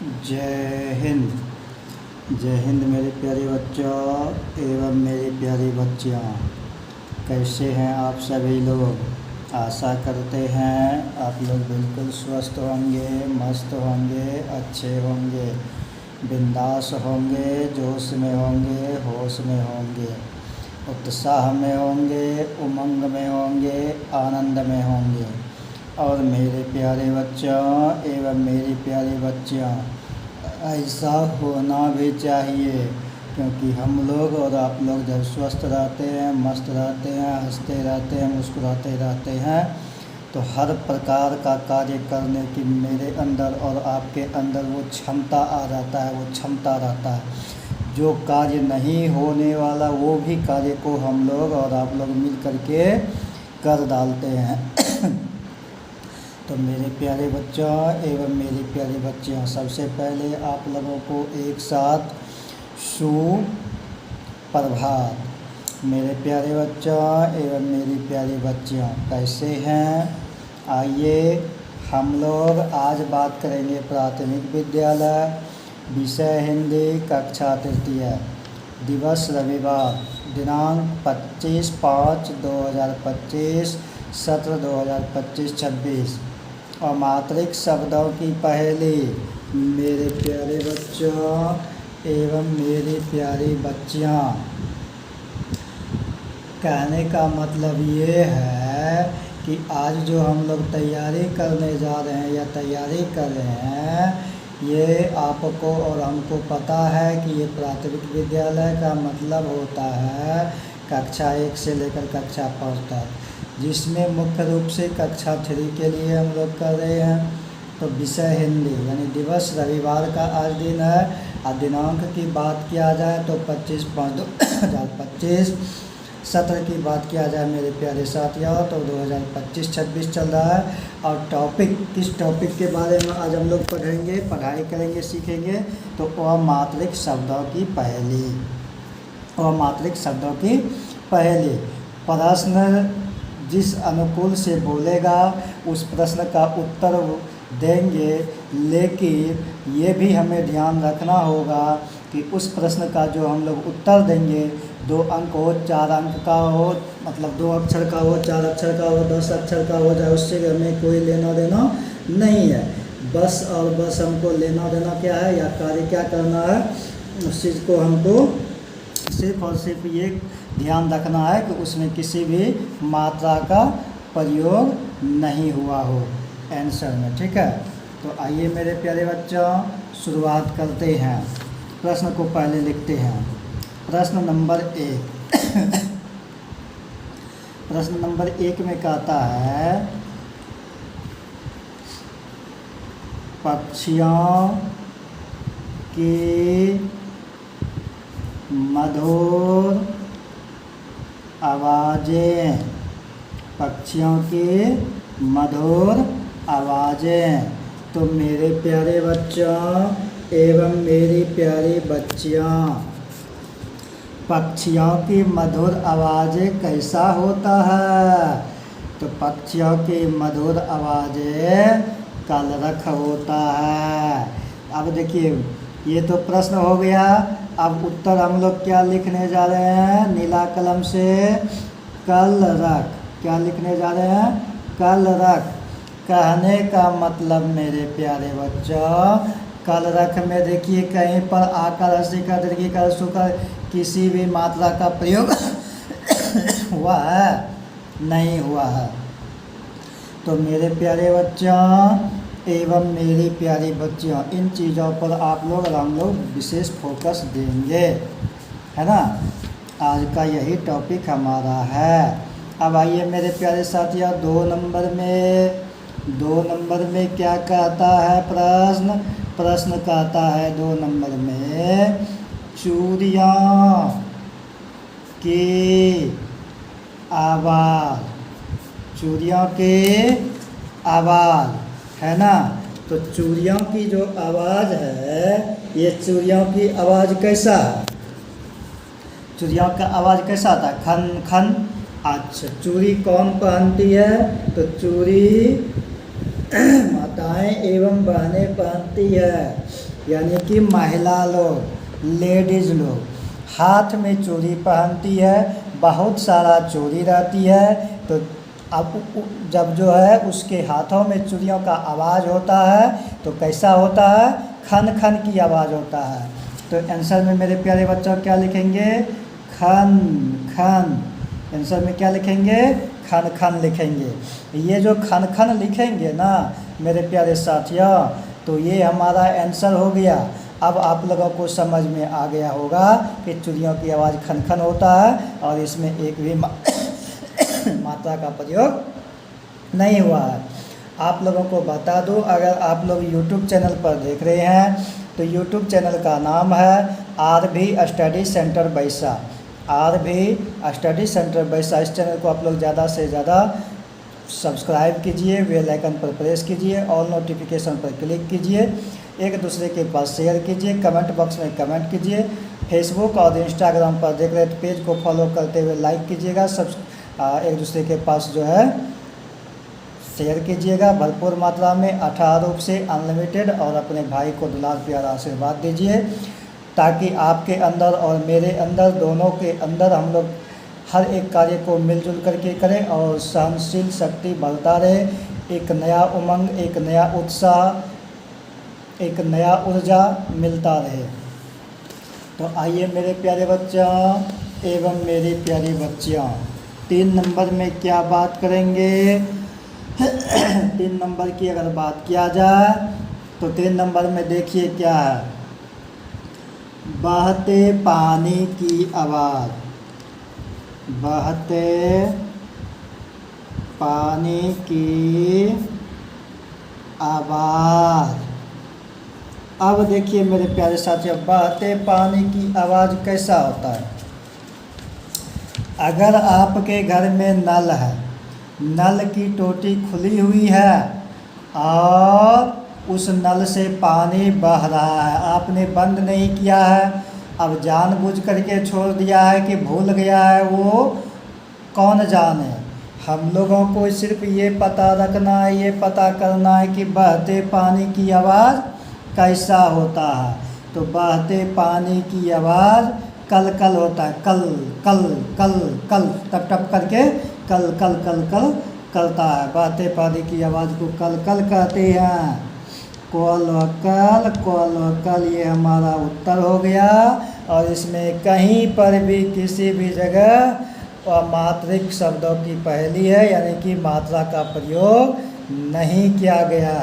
जय हिंद। जय हिंद मेरे प्यारे बच्चों एवं मेरी प्यारी बच्चियाँ। कैसे हैं आप सभी लोग। आशा करते हैं आप लोग बिल्कुल स्वस्थ होंगे, मस्त होंगे, अच्छे होंगे, बिंदास होंगे, जोश में होंगे, होश में होंगे, उत्साह में होंगे, उमंग में होंगे, आनंद में होंगे। और मेरे प्यारे बच्चों एवं मेरी प्यारी बच्चियाँ, ऐसा होना भी चाहिए, क्योंकि हम लोग और आप लोग जब स्वस्थ रहते हैं, मस्त रहते हैं, हंसते रहते हैं, मुस्कुराते रहते हैं, तो हर प्रकार का कार्य करने की मेरे अंदर और आपके अंदर वो क्षमता आ जाता है, वो क्षमता रहता है। जो कार्य नहीं होने वाला वो भी कार्य को हम लोग और आप लोग मिल करके कर डालते हैं। तो मेरे प्यारे बच्चों एवं मेरी प्यारी बच्चियाँ, सबसे पहले आप लोगों को एक साथ सुप्रभात। मेरे प्यारे बच्चों एवं मेरी प्यारी बच्चियाँ, कैसे हैं। आइए हम लोग आज बात करेंगे प्राथमिक विद्यालय, विषय हिंदी, कक्षा तृतीय, दिवस रविवार, दिनांक 25/5/2025, सत्र 2025-26 और मात्रिक शब्दों की पहेली। मेरे प्यारे बच्चों एवं मेरी प्यारी बच्चियाँ, कहने का मतलब ये है कि आज जो हम लोग तैयारी करने जा रहे हैं या तैयारी कर रहे हैं, ये आपको और हमको पता है कि ये प्राथमिक विद्यालय का मतलब होता है कक्षा 1 से लेकर कक्षा 5 तक, जिसमें मुख्य रूप से कक्षा 3 के लिए हम लोग कर रहे हैं। तो विषय हिंदी यानी दिवस रविवार का आज दिन है। और दिनांक की बात किया जाए तो 25/5/2025, सत्र की बात किया जाए मेरे प्यारे साथियों तो 2025-26 चल रहा है। और टॉपिक, किस टॉपिक के बारे में आज हम लोग पढ़ेंगे, पढ़ाई करेंगे, सीखेंगे, तो अमात्रिक शब्दों की पहेली। अमात्रिक शब्दों की पहेली। प्रश्न जिस अनुकूल से बोलेगा उस प्रश्न का उत्तर देंगे, लेकिन ये भी हमें ध्यान रखना होगा कि उस प्रश्न का जो हम लोग उत्तर देंगे 2 अंक हो, 4 अंक का हो, मतलब 2 अक्षर का हो, 4 अक्षर का हो, 10 अक्षर का हो जाए, उससे हमें कोई लेना देना नहीं है। बस और बस हमको लेना देना क्या है या कार्य क्या करना है, उस चीज़ को हमको सिर्फ और सिर्फ ये ध्यान रखना है कि उसमें किसी भी मात्रा का प्रयोग नहीं हुआ हो आंसर में, ठीक है। तो आइए मेरे प्यारे बच्चों शुरुआत करते हैं। प्रश्न को पहले लिखते हैं। प्रश्न नंबर 1। प्रश्न नंबर 1 में कहता है पक्षियों की मधुर आवाज़ें, पक्षियों की मधुर आवाज़ें। तो मेरे प्यारे बच्चों एवं मेरी प्यारी बच्चियाँ, पक्षियों की मधुर आवाज़ें कैसा होता है। तो पक्षियों की मधुर आवाज़ें कलरव होता है। अब देखिए ये तो प्रश्न हो गया। अब उत्तर हम लोग क्या लिखने जा रहे हैं नीला कलम से, कलरव। क्या लिखने जा रहे हैं, कलरव। कहने का मतलब मेरे प्यारे बच्चों, कलरव में देखिए कहीं पर आकार, हस्तिकार, दीर्घिकार, सुकार किसी भी मात्रा का प्रयोग हुआ है, नहीं हुआ है। तो मेरे प्यारे बच्चों एवं मेरी प्यारी बच्चियों, इन चीज़ों पर आप लोग और हम लोग विशेष फोकस देंगे, है ना। आज का यही टॉपिक हमारा है। अब आइए मेरे प्यारे साथियों 2 नंबर में क्या कहता है प्रश्न। प्रश्न कहता है 2 नंबर में चूड़ियों की आवाज़, चूड़ियों की आवाज़, है ना। तो चूड़ियों की जो आवाज़ है, ये चूड़ियों की आवाज़ कैसा है, चूड़ियों का आवाज़ कैसा था, खन खन। अच्छा, चूड़ी कौन पहनती है, तो चूड़ी माताएं एवं बहनें पहनती है, यानी कि महिला लोग, लेडीज लोग हाथ में चूड़ी पहनती है, बहुत सारा चूड़ी रहती है। तो अब जब जो है उसके हाथों में चूड़ियों का आवाज़ होता है तो कैसा होता है, खन खन की आवाज़ होता है। तो आंसर में मेरे प्यारे बच्चों क्या लिखेंगे, खन खन। आंसर में क्या लिखेंगे, खन खन लिखेंगे। ये जो खन खन लिखेंगे ना मेरे प्यारे साथियों, तो ये हमारा आंसर हो गया। अब आप लोगों को समझ में आ गया होगा कि चूड़ियों की आवाज़ खन खन होता है और इसमें एक भी मात्रा का प्रयोग नहीं हुआ है। आप लोगों को बता दूं, अगर आप लोग YouTube चैनल पर देख रहे हैं तो YouTube चैनल का नाम है RV स्टडी सेंटर बैसा। RV स्टडी सेंटर बैसा, इस चैनल को आप लोग ज़्यादा से ज़्यादा सब्सक्राइब कीजिए, बेल आइकन पर प्रेस कीजिए, ऑल नोटिफिकेशन पर क्लिक कीजिए, एक दूसरे के पास शेयर कीजिए, कमेंट बॉक्स में कमेंट कीजिए। फेसबुक और इंस्टाग्राम पर देख रहे तो पेज को फॉलो करते हुए लाइक कीजिएगा, एक दूसरे के पास जो है शेयर कीजिएगा भरपूर मात्रा में, 18 रूप से अनलिमिटेड, और अपने भाई को दुलार प्यार आशीर्वाद दीजिए ताकि आपके अंदर और मेरे अंदर, दोनों के अंदर हम लोग हर एक कार्य को मिलजुल करके करें और सहनशील शक्ति बढ़ता रहे। एक नया उमंग, एक नया उत्साह, एक नया ऊर्जा मिलता रहे। तो आइए मेरे प्यारे बच्चों एवं मेरी प्यारी बच्चियाँ, 3 नंबर में क्या बात करेंगे। 3 नंबर की अगर बात किया जाए तो 3 नंबर में देखिए क्या है, बहते पानी की आवाज़। बहते पानी की आवाज़। अब देखिए मेरे प्यारे साथियों, बहते पानी की आवाज़ कैसा होता है। अगर आपके घर में नल है, नल की टोटी खुली हुई है और उस नल से पानी बह रहा है, आपने बंद नहीं किया है, अब जानबूझ करके छोड़ दिया है कि भूल गया है, वो कौन जाने। हम लोगों को सिर्फ ये पता रखना है, ये पता करना है कि बहते पानी की आवाज़ कैसा होता है। तो बहते पानी की आवाज़ कल कल होता है, कल कल कल कल, टप टप करके कल कल कल कल करता है। बहते पानी की आवाज़ को कल कल कहते हैं। कल, ये हमारा उत्तर हो गया। और इसमें कहीं पर भी किसी भी जगह अमात्रिक शब्दों की पहेली है, यानी कि मात्रा का प्रयोग नहीं किया गया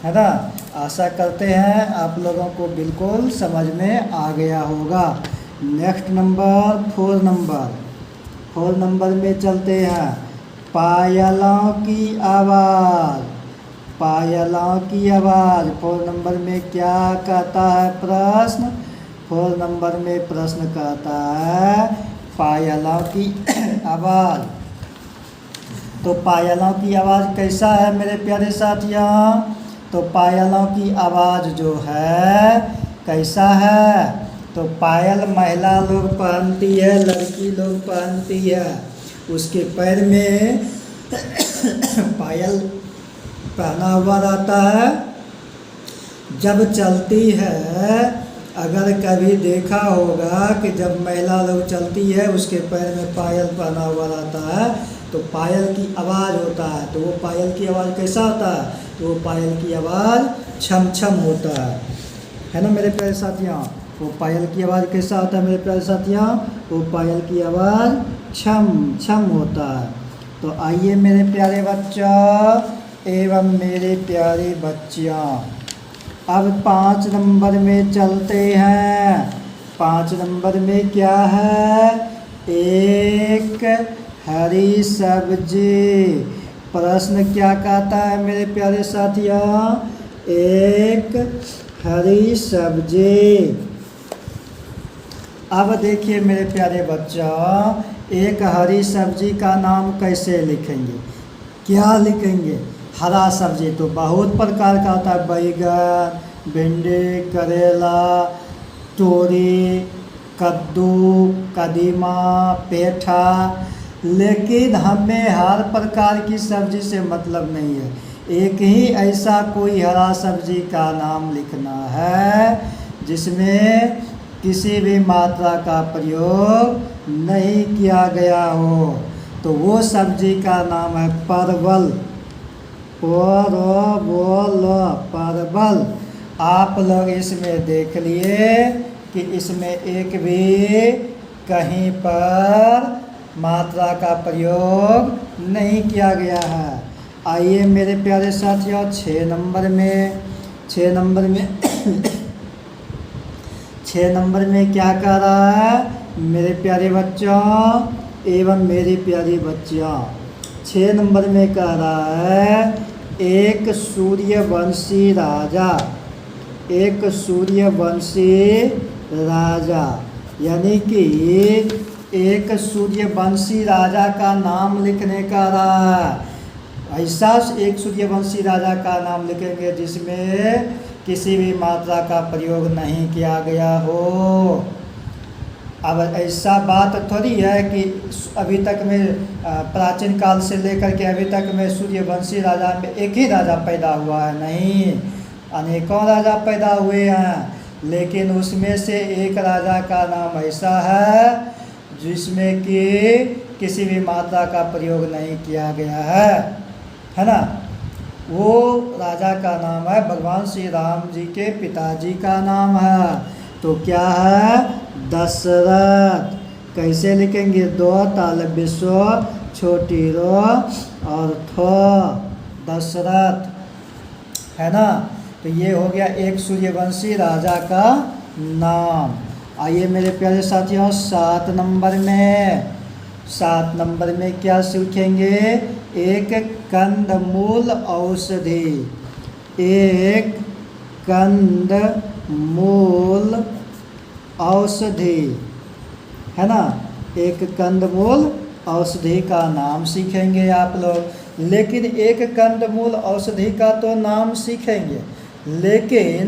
है ना। आशा करते हैं आप लोगों को बिल्कुल समझ में आ गया होगा। Next number 4 number. 4 नंबर में चलते हैं, पायलों की आवाज़। पायलों की आवाज़ 4 नंबर में क्या कहता है प्रश्न। 4 नंबर में प्रश्न कहता है पायलों की आवाज़। तो पायलों की आवाज़ कैसा है मेरे प्यारे साथियों। तो पायलों की आवाज़ जो है कैसा है, तो पायल महिला लोग पहनती है, लड़की लोग पहनती है, उसके पैर में पायल पहना हुआ रहता है। जब चलती है, अगर कभी देखा होगा कि जब महिला लोग चलती है उसके पैर में पायल पहना हुआ रहता है तो पायल की आवाज़ होता है। तो वो पायल की आवाज़ कैसा होता है, तो वो पायल की आवाज़ छम छम होता है ना मेरे प्यारे साथियों। वो पायल की आवाज़ कैसा होता है मेरे प्यारे साथियों, वो पायल की आवाज़ छम छम होता है। तो आइए मेरे प्यारे बच्चों एवं मेरे प्यारी बच्चियाँ, अब 5 नंबर में चलते हैं। 5 नंबर में क्या है, एक हरी सब्जी। प्रश्न क्या कहता है मेरे प्यारे साथियों, एक हरी सब्जी। अब देखिए मेरे प्यारे बच्चों, एक हरी सब्जी का नाम कैसे लिखेंगे, क्या लिखेंगे। हरा सब्जी तो बहुत प्रकार का होता है, बैगन, भिंडी, करेला, तोरी, कद्दू, कदीमा, पेठा। लेकिन हमें हर प्रकार की सब्जी से मतलब नहीं है, एक ही ऐसा कोई हरा सब्जी का नाम लिखना है जिसमें किसी भी मात्रा का प्रयोग नहीं किया गया हो। तो वो सब्जी का नाम है परवल। परवल। आप लोग इसमें देख लिए कि इसमें एक भी कहीं पर मात्रा का प्रयोग नहीं किया गया है। आइए मेरे प्यारे साथियों, 6 नंबर में 6 नंबर में क्या कह रहा है मेरे प्यारे बच्चों एवं मेरी प्यारी बच्चियाँ। 6 नंबर में कह रहा है एक सूर्यवंशी राजा, यानी कि एक सूर्यवंशी राजा का नाम लिखने का रहा है। ऐसा एक सूर्यवंशी राजा का नाम लिखेंगे जिसमें किसी भी मात्रा का प्रयोग नहीं किया गया हो। अब ऐसा बात थोड़ी है कि अभी तक में प्राचीन काल से लेकर के अभी तक में सूर्यवंशी राजा में एक ही राजा पैदा हुआ है, नहीं, अनेकों राजा पैदा हुए हैं। लेकिन उसमें से एक राजा का नाम ऐसा है जिसमें कि किसी भी मात्रा का प्रयोग नहीं किया गया है ना। वो राजा का नाम है, भगवान श्री राम जी के पिताजी का नाम है। तो क्या है, दशरथ। कैसे लिखेंगे, 2 तालव्य स्व छोटी रो और थ, दशरथ, है ना। तो ये हो गया एक सूर्यवंशी राजा का नाम। आइए मेरे प्यारे साथियों, 7 नंबर में क्या सीखेंगे, एक कंदमूल औषधि। एक कंदमूल औषधि, है ना। एक कंदमूल औषधि का नाम सीखेंगे आप लोग। लेकिन एक कंदमूल औषधि का तो नाम सीखेंगे, लेकिन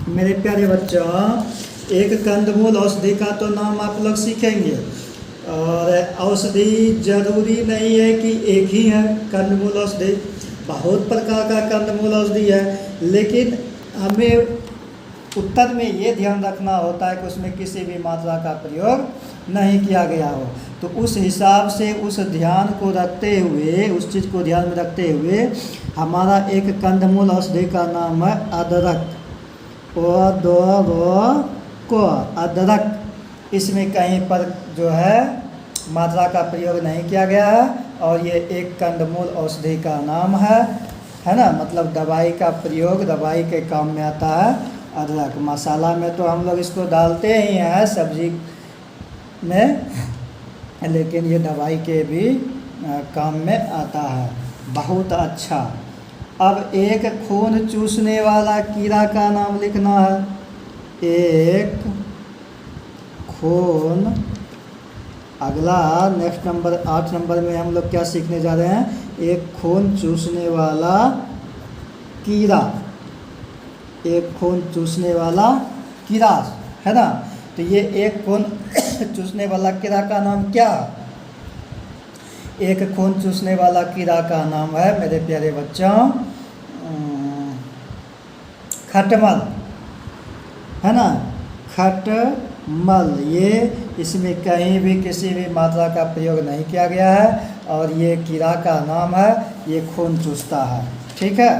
मेरे प्यारे बच्चों एक कंदमूल औषधि का तो नाम आप लोग सीखेंगे। और औषधि जरूरी नहीं है कि एक ही है कंदमूल औषधि, बहुत प्रकार का कंदमूल औषधि है। लेकिन हमें उत्तर में ये ध्यान रखना होता है कि उसमें किसी भी मात्रा का प्रयोग नहीं किया गया हो। तो उस हिसाब से उस ध्यान को रखते हुए, उस चीज़ को ध्यान में रखते हुए हमारा एक कंदमूल औषधि का नाम है अदरक। को अदरक। इसमें कहीं पर जो है मात्रा का प्रयोग नहीं किया गया है और ये एक कंदमूल औषधि का नाम है ना। मतलब दवाई का प्रयोग, दवाई के काम में आता है अदरक। मसाला में तो हम लोग इसको डालते ही हैं सब्जी में, लेकिन ये दवाई के भी काम में आता है। बहुत अच्छा। अब एक खून चूसने वाला कीड़ा का नाम लिखना है। एक खून, अगला नेक्स्ट नंबर 8 नंबर में हम लोग क्या सीखने जा रहे हैं, एक खून चूसने वाला कीड़ा। एक खून चूसने वाला कीड़ा, है ना। तो ये एक खून चूसने वाला कीड़ा का नाम क्या, एक खून चूसने वाला कीड़ा का नाम है मेरे प्यारे बच्चों खटमल, है ना। खटमल। ये इसमें कहीं भी किसी भी मात्रा का प्रयोग नहीं किया गया है और ये कीड़ा का नाम है, ये खून चूसता है। ठीक है।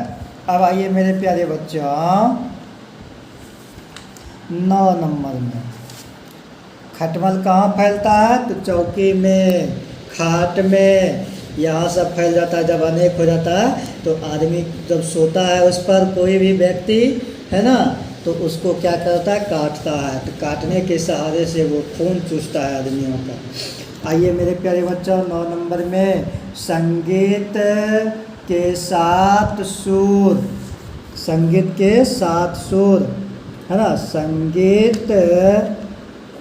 अब आइए मेरे प्यारे बच्चों 9 नंबर में। खटमल कहाँ फैलता है, तो चौकी में, खाट में, यहाँ सब फैल जाता है। जब अनेक हो जाता है तो आदमी जब सोता है उस पर कोई भी व्यक्ति, है ना, तो उसको क्या करता है, काटता है। तो काटने के सहारे से वो खून चूसता है आदमियों का। आइए मेरे प्यारे बच्चों 9 नंबर में संगीत के 7 सुर। संगीत के 7 सुर, है ना। संगीत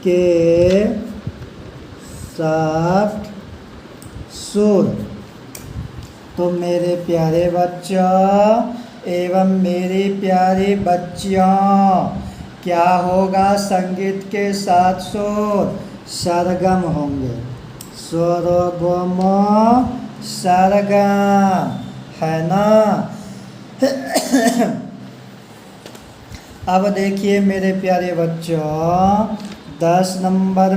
के 7 सुर। तो मेरे प्यारे बच्चों एवं मेरी प्यारी बच्चियों, क्या होगा, संगीत के 7 सुर सरगम होंगे। स्वरगम सरगम, है ना। अब देखिए मेरे प्यारे बच्चों, 10 नंबर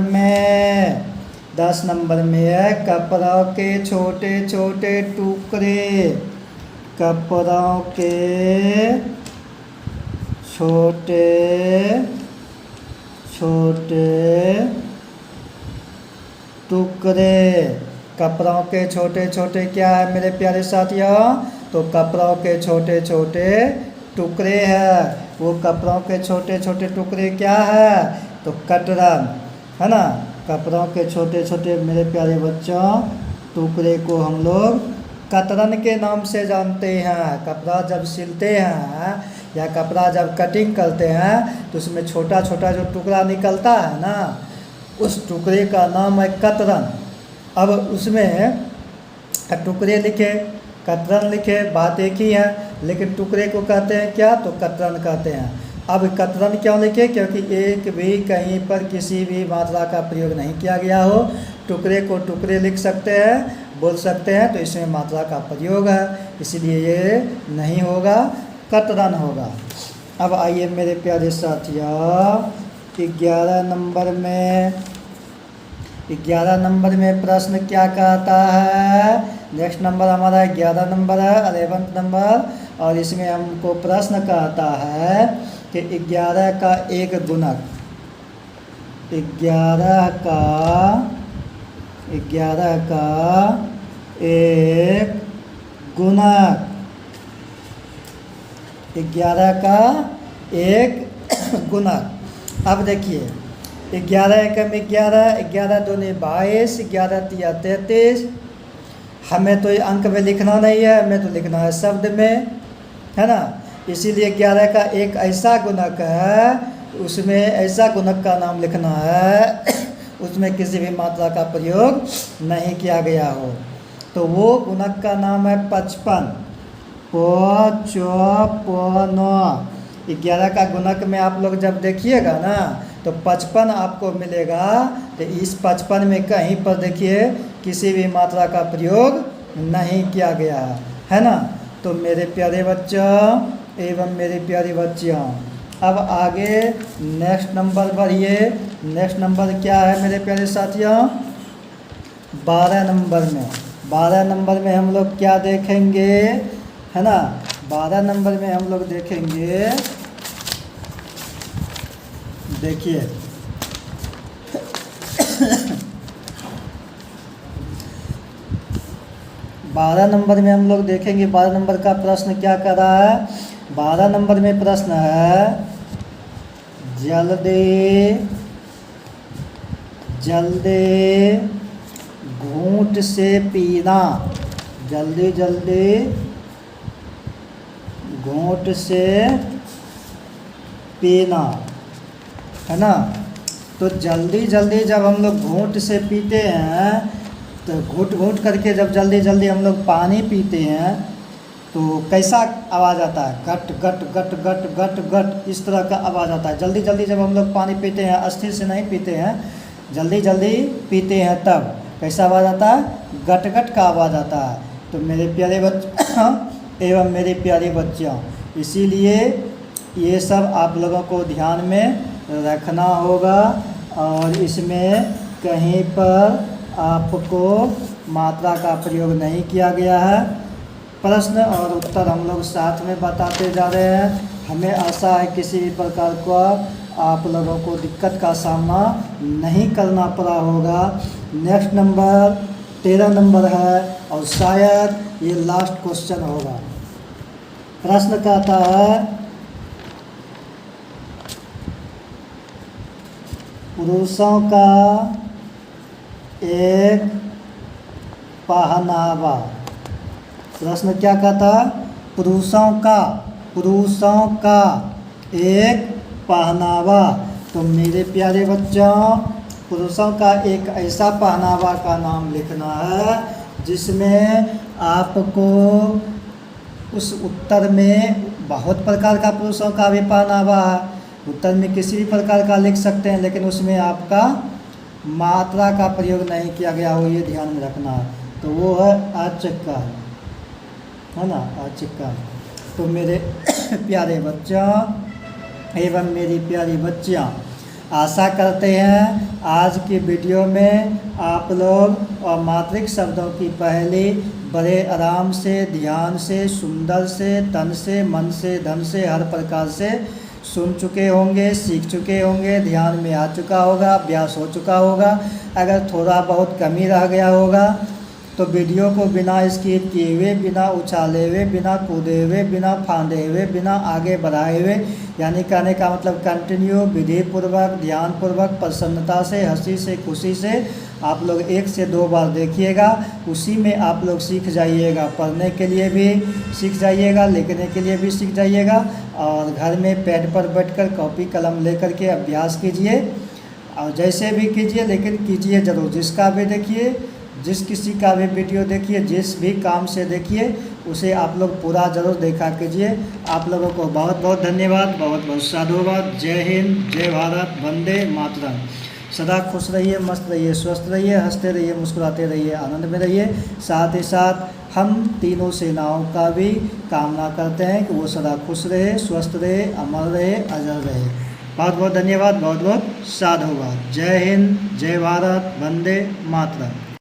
में है कपड़ों के छोटे छोटे टुकड़े। कपड़ों के छोटे छोटे टुकड़े। कपड़ों के छोटे छोटे क्या है मेरे प्यारे साथियों? तो कपड़ों के छोटे छोटे टुकड़े हैं। वो कपड़ों के छोटे छोटे टुकड़े क्या है? तो कतरन, है ना। कपड़ों के छोटे छोटे मेरे प्यारे बच्चों टुकड़े को हम लोग कतरन के नाम से जानते हैं। कपड़ा जब सिलते हैं या कपड़ा जब कटिंग करते हैं तो उसमें छोटा छोटा जो टुकड़ा निकलता है ना, उस टुकड़े का नाम है कतरन। अब उसमें टुकड़े लिखे, कतरन लिखे, बात एक ही है, लेकिन टुकड़े को कहते हैं क्या? तो कतरन कहते हैं। अब कतरन क्यों लिखे? क्योंकि एक भी कहीं पर किसी भी मात्रा का प्रयोग नहीं किया गया हो। टुकड़े को टुकड़े लिख सकते हैं, बोल सकते हैं, तो इसमें मात्रा का प्रयोग है, इसलिए ये नहीं होगा, कतरन होगा। अब आइए मेरे प्यारे साथियों, 11 नंबर में प्रश्न क्या कहता है? नेक्स्ट नंबर हमारा 11 नंबर है, 11th नंबर, और इसमें हमको प्रश्न कहता है कि 11 का एक गुणक, 11 का एक गुणक, 11 का एक गुणक। अब देखिए 11 एकम 11, 11 दूनी 22, 11 तिया 33। हमें तो ये अंक में लिखना नहीं है, हमें तो लिखना है शब्द में, है ना। इसीलिए 11 का एक ऐसा गुणक है, उसमें ऐसा गुणक का नाम लिखना है उसमें किसी भी मात्रा का प्रयोग नहीं किया गया हो। तो वो गुणक का नाम है 55। 11 का गुणक में आप लोग जब देखिएगा ना तो 55 आपको मिलेगा। तो इस 55 में कहीं पर देखिए किसी भी मात्रा का प्रयोग नहीं किया गया है ना। तो मेरे प्यारे बच्चों एवं मेरी प्यारी बच्चियों, अब आगे नेक्स्ट नंबर बढ़िए। नेक्स्ट नंबर क्या है मेरे प्यारे साथियों? 12 नंबर में हम लोग क्या देखेंगे, है ना। 12 नंबर में हम लोग देखेंगे, देखिए 12 नंबर में हम लोग देखेंगे 12 नंबर का प्रश्न क्या कर रहा है। 12 नंबर में प्रश्न है जल्दी घूंट से पीना, जल्दी घूंट से पीना, है ना। तो जल्दी जब हम लोग घूंट से पीते हैं, तो घूंट करके जब जल्दी हम लोग पानी पीते हैं तो कैसा आवाज़ आता है? गट गट गट गट गट गट, इस तरह का आवाज़ आता है। जल्दी जब हम लोग पानी पीते हैं, अस्थिर से नहीं पीते हैं, जल्दी पीते हैं, तब कैसा आवाज़ आता है? गट गट का आवाज़ आता है। तो मेरे प्यारे बच्चों एवं मेरी प्यारी बच्चियों, इसीलिए ये सब आप लोगों को ध्यान में रखना होगा, और इसमें कहीं पर आपको मात्रा का प्रयोग नहीं किया गया है। प्रश्न और उत्तर हम लोग साथ में बताते जा रहे हैं। हमें आशा है किसी भी प्रकार का आप लोगों को दिक्कत का सामना नहीं करना पड़ा होगा। नेक्स्ट नंबर 13 नंबर है, और शायद ये लास्ट क्वेश्चन होगा। प्रश्न कहता है पुरुषों का एक पहनावा। प्रश्न क्या कहता? पुरुषों का एक पहनावा। तो मेरे प्यारे बच्चों, पुरुषों का एक ऐसा पहनावा का नाम लिखना है जिसमें आपको उस उत्तर में बहुत प्रकार का पुरुषों का भी पहनावा है। उत्तर में किसी भी प्रकार का लिख सकते हैं, लेकिन उसमें आपका मात्रा का प्रयोग नहीं किया गया हो, ये ध्यान में रखना है। तो वो है अचकन, है ना, अचकन। तो मेरे प्यारे बच्चों एवं मेरी प्यारी बच्चियाँ, आशा करते हैं आज की वीडियो में आप लोग और मात्रिक शब्दों की पहली बड़े आराम से, ध्यान से, सुंदर से, तन से, मन से, धन से, हर प्रकार से सुन चुके होंगे, सीख चुके होंगे, ध्यान में आ चुका होगा, अभ्यास हो चुका होगा। अगर थोड़ा बहुत कमी रह गया होगा तो वीडियो को बिना स्किप किए हुए, बिना उछाले हुए, बिना कूदे हुए, बिना फांदे हुए, बिना आगे बढ़ाए हुए, यानी कहने का मतलब कंटिन्यू, विधिपूर्वक, ध्यानपूर्वक, प्रसन्नता से, हंसी से, खुशी से आप लोग 1 से 2 बार देखिएगा। उसी में आप लोग सीख जाइएगा, पढ़ने के लिए भी सीख जाइएगा, लिखने के लिए भी सीख जाइएगा। और घर में पैड पर बैठकर कॉपी कलम लेकर के अभ्यास कीजिए, और जैसे भी कीजिए लेकिन कीजिए ज़रूर। जिसका भी देखिए, जिस किसी का भी वीडियो देखिए, जिस भी काम से देखिए, उसे आप लोग पूरा ज़रूर देखा कीजिए। आप लोगों को बहुत बहुत धन्यवाद, बहुत बहुत साधुवाद। जय हिंद, जय भारत, वंदे मातरम। सदा खुश रहिए, मस्त रहिए, स्वस्थ रहिए, हंसते रहिए, मुस्कुराते रहिए, आनंद में रहिए। साथ ही साथ हम तीनों सेनाओं का भी कामना करते हैं कि वो सदा खुश रहे, स्वस्थ रहे, अमर रहे, अजर रहे। बहुत बहुत धन्यवाद, बहुत बहुत साधुवाद। जय हिंद, जय भारत, वंदे मातरम।